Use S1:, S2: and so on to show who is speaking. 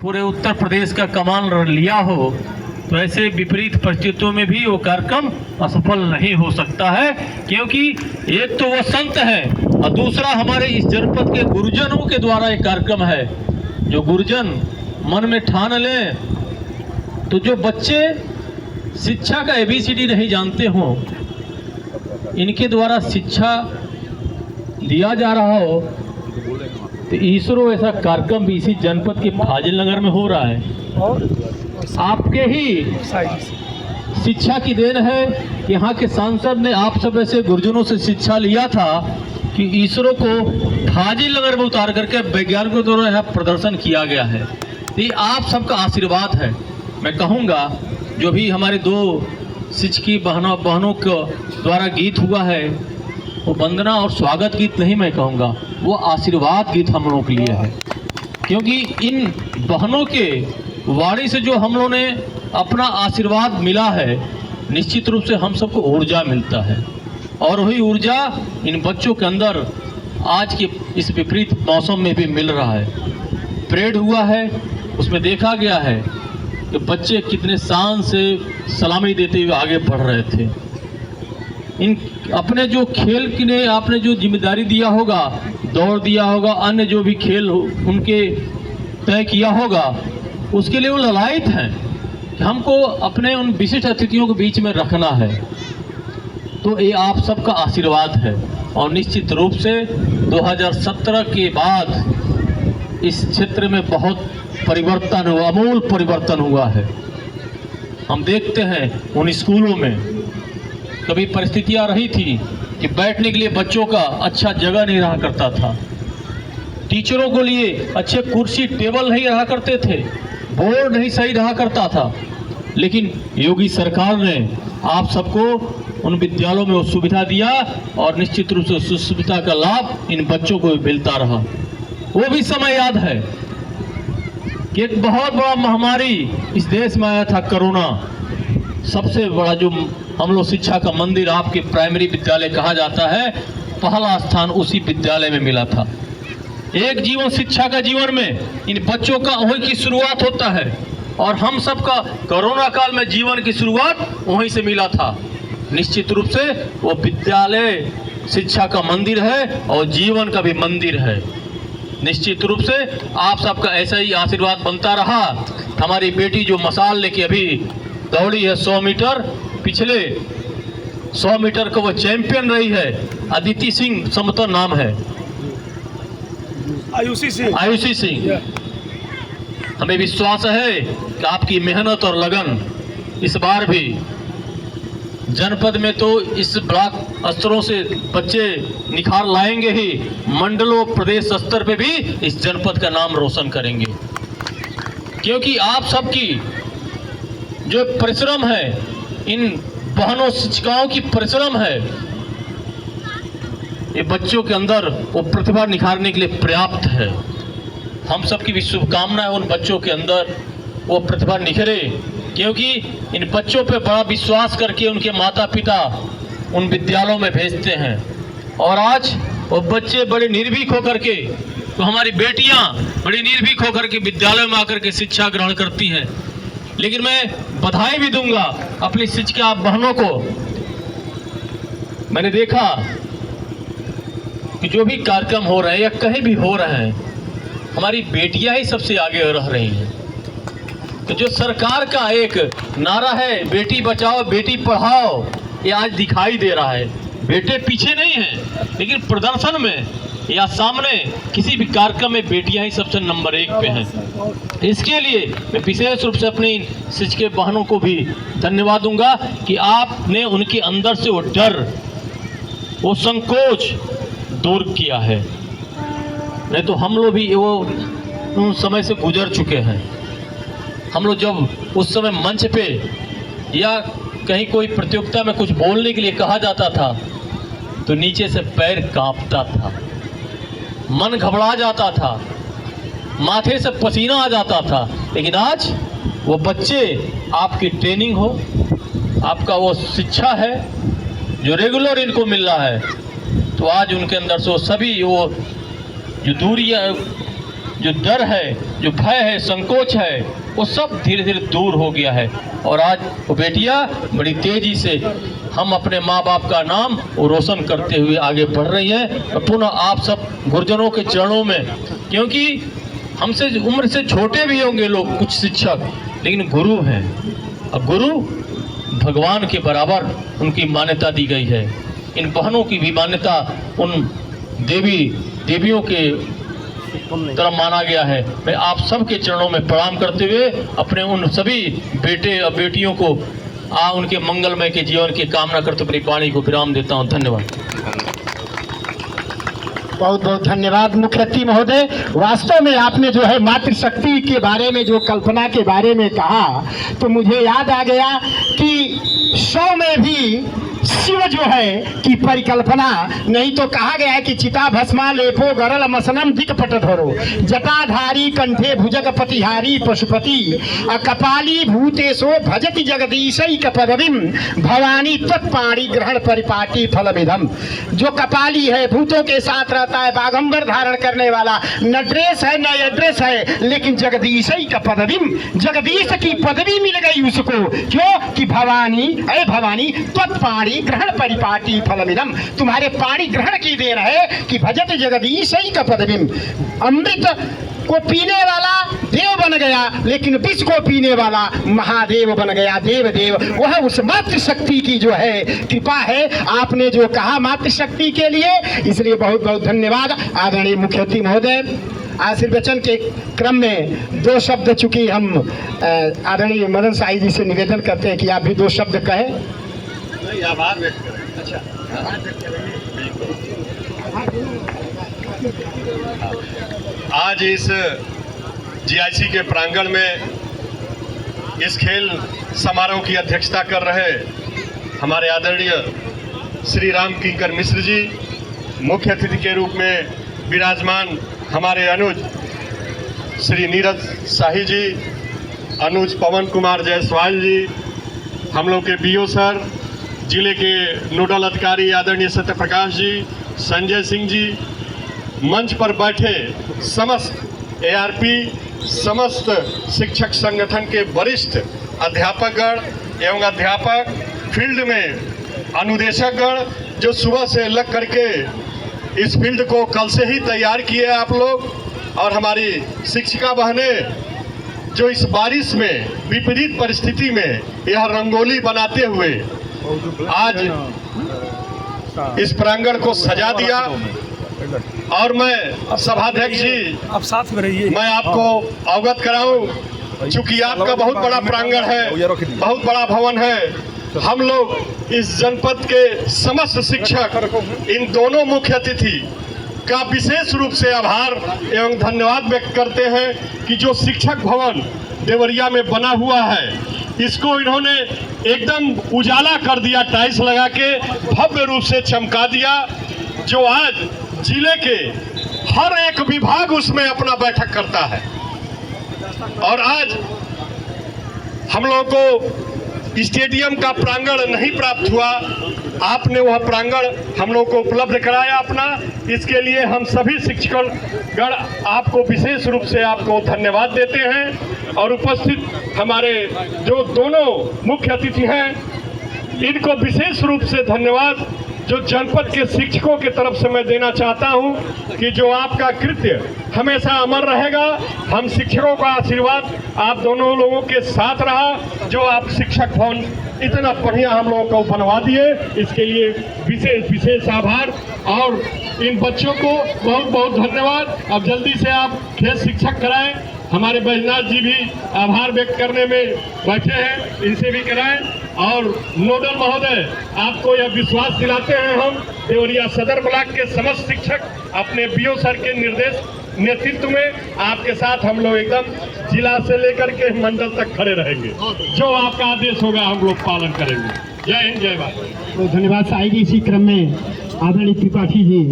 S1: पूरे उत्तर प्रदेश का कमान लिया हो तो ऐसे विपरीत परिस्थितियों में भी वो कार्यक्रम असफल नहीं हो सकता है, क्योंकि एक तो वो संत है और दूसरा हमारे इस जनपद के गुरुजनों के द्वारा एक कार्यक्रम है। जो गुरुजन मन में ठान लें तो जो बच्चे शिक्षा का ABCD नहीं जानते हों, इनके द्वारा शिक्षा दिया जा रहा हो, तो इसरो ऐसा कार्यक्रम भी इसी जनपद के फाजिल नगर में हो रहा है। आपके ही शिक्षा की देन है। यहाँ के सांसद ने आप सब ऐसे गुरुजनों से शिक्षा लिया था कि इसरो को फाजिल नगर में उतार करके वैज्ञानिकों द्वारा यहाँ प्रदर्शन किया गया है। ये आप सबका आशीर्वाद है। मैं कहूँगा जो भी हमारे दो शिक्षकी बहनों के द्वारा गीत हुआ है वो वंदना और स्वागत गीत नहीं, मैं कहूँगा वो आशीर्वाद गीत हम लोगों के लिए है, क्योंकि इन बहनों के वाणी से जो हम लोगों ने अपना आशीर्वाद मिला है, निश्चित रूप से हम सबको ऊर्जा मिलता है। और वही ऊर्जा इन बच्चों के अंदर आज के इस विपरीत मौसम में भी मिल रहा है। परेड हुआ है, उसमें देखा गया है कि बच्चे कितने शान से सलामी देते हुए आगे बढ़ रहे थे। इन अपने जो खेल के लिए आपने जो जिम्मेदारी दिया होगा, दौड़ दिया होगा, अन्य जो भी खेल उनके तय किया होगा, उसके लिए वो ललायत हैं कि हमको अपने उन विशिष्ट अतिथियों के बीच में रखना है। तो ये आप सबका आशीर्वाद है और निश्चित रूप से 2017 के बाद इस क्षेत्र में बहुत परिवर्तन हुआ, आमूल परिवर्तन हुआ है। हम देखते हैं उन स्कूलों में कभी परिस्थितियां रही थी कि बैठने के लिए बच्चों का अच्छा जगह नहीं रहा करता था, टीचरों को लिए अच्छे कुर्सी टेबल नहीं रहा करते थे, बोर्ड नहीं सही रहा करता था, लेकिन योगी सरकार ने आप सबको उन विद्यालयों में वो सुविधा दिया और निश्चित रूप से उस सुविधा का लाभ इन बच्चों को मिलता रहा। वो भी समय याद है कि एक बहुत बड़ा महामारी इस देश में आया था, कोरोना। सबसे बड़ा जो हम लोग शिक्षा का मंदिर आपके प्राइमरी विद्यालय कहा जाता है, पहला स्थान उसी विद्यालय में मिला था। एक जीवन शिक्षा का जीवन में इन बच्चों का वहीं की शुरुआत होता है और हम सबका कोरोना काल में जीवन की शुरुआत वहीं से मिला था। निश्चित रूप से वो विद्यालय शिक्षा का मंदिर है और जीवन का भी मंदिर है। निश्चित रूप से आप सबका ऐसा ही आशीर्वाद बनता रहा। हमारी बेटी जो मशाल लेके अभी दौड़ी है 100 मीटर, पिछले 100 मीटर का वो चैंपियन रही है, अदिति सिंह समतर नाम है, आयुषी सिंह। हमें विश्वास है कि आपकी मेहनत और लगन इस बार भी जनपद में तो इस ब्लॉक स्तरों से बच्चे निखार लाएंगे ही, मंडलों प्रदेश स्तर पे भी इस जनपद का नाम रोशन करेंगे, क्योंकि आप सबकी जो परिश्रम है, इन बहनों शिक्षिकाओं की परिश्रम है, ये बच्चों के अंदर वो प्रतिभा निखारने के लिए पर्याप्त है। हम सबकी भी शुभकामनाएं उन बच्चों के अंदर वो प्रतिभा निखरे, क्योंकि इन बच्चों पे बड़ा विश्वास करके उनके माता पिता उन विद्यालयों में भेजते हैं और आज वो बच्चे बड़े निर्भीक होकर के, तो हमारी बेटियां बड़ी निर्भीक होकर के विद्यालय में आकर के शिक्षा ग्रहण करती हैं। लेकिन मैं बधाई भी दूंगा अपनी शिक्षिका बहनों को। मैंने देखा कि जो भी कार्यक्रम हो रहे हैं या कहीं भी हो रहे हैं, हमारी बेटियां ही सबसे आगे रह रही हैं। तो जो सरकार का एक नारा है बेटी बचाओ बेटी पढ़ाओ, ये आज दिखाई दे रहा है। बेटे पीछे नहीं हैं, लेकिन प्रदर्शन में या सामने किसी भी कार्यक्रम में बेटियां ही सबसे नंबर 1 पे हैं। इसके लिए मैं विशेष रूप से अपनी शिक्षक बहनों को भी धन्यवाद दूंगा कि आपने उनके अंदर से वो डर, वो संकोच दूर किया है। नहीं तो हम लोग भी वो उन समय से गुजर चुके हैं। हम लोग जब उस समय मंच पे या कहीं कोई प्रतियोगिता में कुछ बोलने के लिए कहा जाता था तो नीचे से पैर कांपता था, मन घबरा जाता था, माथे से पसीना आ जाता था। लेकिन आज वो बच्चे आपकी ट्रेनिंग हो, आपका वो शिक्षा है जो रेगुलर इनको मिल रहा है, तो आज उनके अंदर से वो सभी वो जो दूरियाँ जो डर है, जो भय है, संकोच है, वो सब धीरे धीरे दूर हो गया है। और आज वो बेटियां बड़ी तेजी से हम अपने माँ बाप का नाम वो रोशन करते हुए आगे बढ़ रही हैं। और पुनः आप सब गुरुजनों के चरणों में, क्योंकि हमसे उम्र से छोटे भी होंगे लोग कुछ शिक्षक, लेकिन गुरु हैं, और गुरु भगवान के बराबर उनकी मान्यता दी गई है। इन बहनों की भी मान्यता उन देवियों के तरफ माना गया है। मैं आप सबके चरणों में प्रणाम करते हुए अपने उन सभी बेटे और बेटियों को उनके मंगलमय के जीवन की कामना करते अपनी वाणी को विराम देता हूँ। धन्यवाद।
S2: बहुत बहुत धन्यवाद मुख्य अतिथि महोदय। वास्तव में आपने जो है मातृशक्ति के बारे में, जो कल्पना के बारे में कहा, तो मुझे याद आ गया कि 100 में भी शिव जो है की परिकल्पना नहीं, तो कहा गया है कि चिता भस्मा लेपो गरल मसनम दिक्पट धरो, जटाधारी कंठे भुजग पतिहारी पशुपति, कपाली भूतेशो भजति जगदीशैक पदवीम, भवानी तत्पाणी ग्रहण परिपाटी फलमिदम। जो कपाली है, भूतों के साथ रहता है, बागंबर धारण करने वाला, न ड्रेस है न एड्रेस है, लेकिन जगदीशैक पदवीम, जगदीश की पदवी मिल गई उसको। क्यों कि भवानी, अरे भवानी तत्पाणी ग्रहण परिपाटी फलमिदम, तुम्हारे पाणी ग्रहण की देन है कि भजत जगदीशैक पदवीम। अमृत को पीने वाला देव बन गया, लेकिन विष को पीने वाला महादेव बन गया, देव देव। वह उस मातृशक्ति की जो है कृपा है। आपने जो कहा मातृशक्ति के लिए, इसलिए बहुत बहुत धन्यवाद आदरणीय मुख्य अतिथि महोदय। आशीर्वचन के क्रम में 2 शब्द चूंकि हम आदरणीय मदन साई जी से निवेदन करते हैं कि आप भी 2 शब्द कहें।
S3: आभार व्यक्त करें। अच्छा, आज इस जीआईसी के प्रांगण में इस खेल समारोह की अध्यक्षता कर रहे हमारे आदरणीय श्री राम किंकर मिश्र जी, मुख्य अतिथि के रूप में विराजमान हमारे अनुज श्री नीरज शाही जी, अनुज पवन कुमार जायसवाल जी, हम लोग के बीओ सर, जिले के नोडल अधिकारी आदरणीय सत्यप्रकाश जी, संजय सिंह जी, मंच पर बैठे समस्त एआरपी, समस्त शिक्षक संगठन के वरिष्ठ अध्यापकगण एवं अध्यापक, फील्ड में अनुदेशकगण जो सुबह से लग करके इस फील्ड को कल से ही तैयार किए आप लोग, और हमारी शिक्षिका बहनें जो इस बारिश में विपरीत परिस्थिति में यह रंगोली बनाते हुए आज इस प्रांगण को सजा दिया। और मैं सभाध्यक्ष जी,
S4: आप साथ में रहिए,
S3: मैं आपको अवगत कराऊं, चूंकि आपका बहुत बड़ा प्रांगण है, बहुत बड़ा भवन है। हम लोग इस जनपद के समस्त शिक्षक, इन दोनों मुख्य अतिथि का विशेष रूप से आभार एवं धन्यवाद व्यक्त करते हैं कि जो शिक्षक भवन देवरिया में बना हुआ है, इसको इन्होंने एकदम उजाला कर दिया, टाइल्स लगा के भव्य रूप से चमका दिया, जो आज जिले के हर एक विभाग उसमें अपना बैठक करता है। और आज हम लोगों को स्टेडियम का प्रांगण नहीं प्राप्त हुआ, आपने वह प्रांगण हम लोग को उपलब्ध कराया अपना। इसके लिए हम सभी शिक्षकगण आपको विशेष रूप से आपको धन्यवाद देते हैं। और उपस्थित हमारे जो दोनों मुख्य अतिथि हैं, इनको विशेष रूप से धन्यवाद जो जनपद के शिक्षकों की तरफ से मैं देना चाहता हूं कि जो आपका कृत्य हमेशा अमर रहेगा। हम शिक्षकों का आशीर्वाद आप दोनों लोगों के साथ रहा, जो आप शिक्षक भवन इतना बढ़िया हम लोगों को बनवा दिए, इसके लिए विशेष विशेष आभार। और इन बच्चों को बहुत बहुत धन्यवाद। अब जल्दी से आप खेल शिक्षक कराएं। हमारे बैजनाथ जी भी आभार व्यक्त करने में बैठे हैं, इनसे भी कराएं। और नोडल महोदय, आपको यह विश्वास दिलाते हैं हम देवरिया सदर ब्लॉक के समस्त शिक्षक अपने बीओ सर के निर्देश नेतृत्व में आपके साथ हम लोग एकदम जिला से लेकर के मंडल तक खड़े रहेंगे। जो आपका आदेश होगा हम लोग पालन करेंगे। जय हिंद, जय भारत।
S2: तो धन्यवाद साई जी। इसी क्रम में आदरणीय त्रिपाठी जी